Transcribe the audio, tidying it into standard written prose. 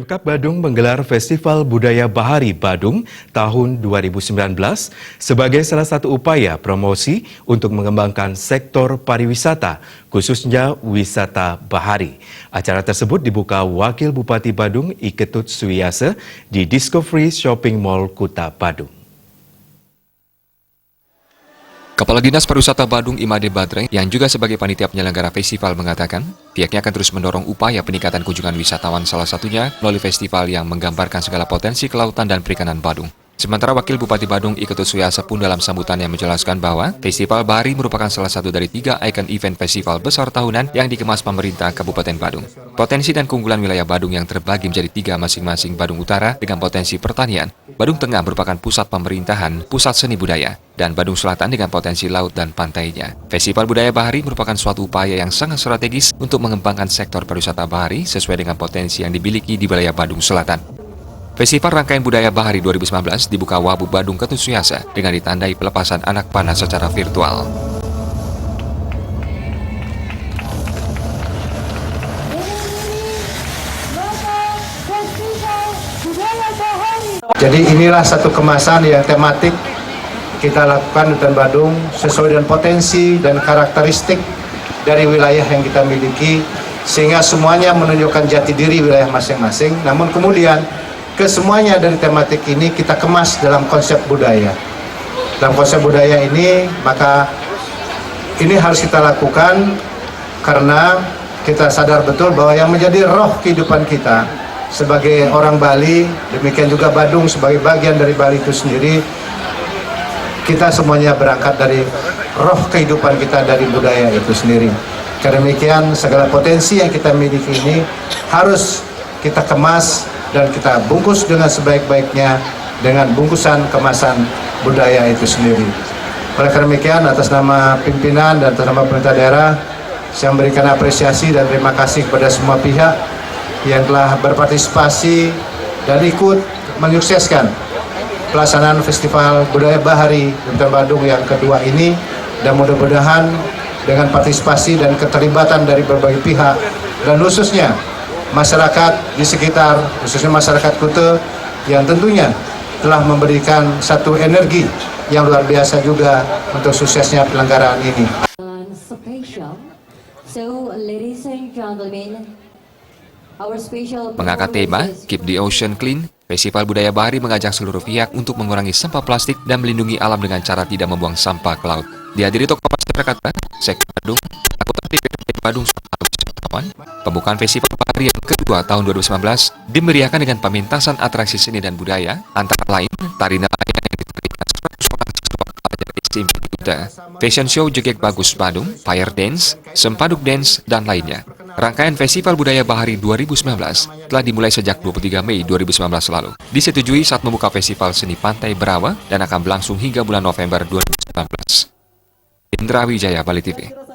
Pemkab Badung menggelar Festival Budaya Bahari Badung tahun 2019 sebagai salah satu upaya promosi untuk mengembangkan sektor pariwisata, khususnya wisata bahari. Acara tersebut dibuka Wakil Bupati Badung Iketut Suwiyase di Discovery Shopping Mall Kuta Badung. Kepala Dinas Pariwisata Badung Imade Badre yang juga sebagai panitia penyelenggara festival mengatakan pihaknya akan terus mendorong upaya peningkatan kunjungan wisatawan, salah satunya melalui festival yang menggambarkan segala potensi kelautan dan perikanan Badung. Sementara Wakil Bupati Badung Iketut Suwiyase pun dalam sambutannya menjelaskan bahwa Festival Bahari merupakan salah satu dari 3 ikon event festival besar tahunan yang dikemas pemerintah Kabupaten Badung. Potensi dan keunggulan wilayah Badung yang terbagi menjadi 3 masing-masing: Badung Utara dengan potensi pertanian, Badung Tengah merupakan pusat pemerintahan, pusat seni budaya, dan Badung Selatan dengan potensi laut dan pantainya. Festival Budaya Bahari merupakan suatu upaya yang sangat strategis untuk mengembangkan sektor pariwisata bahari sesuai dengan potensi yang dimiliki di wilayah Badung Selatan. Festival Rangkaian Budaya Bahari 2019 dibuka Wabub Badung Iketut Suwiyase dengan ditandai pelepasan anak panah secara virtual. Jadi inilah satu kemasan yang tematik kita lakukan di Hutan Badung sesuai dengan potensi dan karakteristik dari wilayah yang kita miliki, sehingga semuanya menunjukkan jati diri wilayah masing-masing. Namun kemudian kesemuanya dari tematik ini kita kemas dalam konsep budaya. Dalam konsep budaya ini, maka ini harus kita lakukan karena kita sadar betul bahwa yang menjadi roh kehidupan kita sebagai orang Bali, demikian juga Badung sebagai bagian dari Bali itu sendiri, kita semuanya berangkat dari roh kehidupan kita dari budaya itu sendiri. Karena demikian, segala potensi yang kita miliki ini harus kita kemas dan kita bungkus dengan sebaik-baiknya dengan bungkusan kemasan budaya itu sendiri. Oleh karena demikian, atas nama pimpinan dan atas nama pemerintah daerah, saya memberikan apresiasi dan terima kasih kepada semua pihak yang telah berpartisipasi dan ikut menyukseskan pelaksanaan Festival Budaya Bahari Hutan Badung yang kedua ini, dan mudah-mudahan dengan partisipasi dan keterlibatan dari berbagai pihak dan khususnya masyarakat di sekitar, khususnya masyarakat Kuta yang tentunya telah memberikan satu energi yang luar biasa juga untuk suksesnya penyelenggaraan ini. Mengangkat tema Keep the Ocean Clean, Festival Budaya Bahari mengajak seluruh pihak untuk mengurangi sampah plastik dan melindungi alam dengan cara tidak membuang sampah ke laut. Dihadiri tokoh masyarakat, Sektor Badung, anggota DPRD Badung, pembukaan Festival Bahari yang kedua tahun 2019 dimeriahkan dengan pementasan atraksi seni dan budaya, antara lain tari nelayan yang ditarikan 100 orang siswa pelajar SMP Kuta, fashion show Jegek Bagus Badung, fire dance, sempaduk dance, dan lainnya. Rangkaian Festival Budaya Bahari 2019 telah dimulai sejak 23 Mei 2019 lalu. Disetujui saat membuka Festival Seni Pantai Berawa dan akan berlangsung hingga bulan November 2019. Indra Wijaya, Bali TV.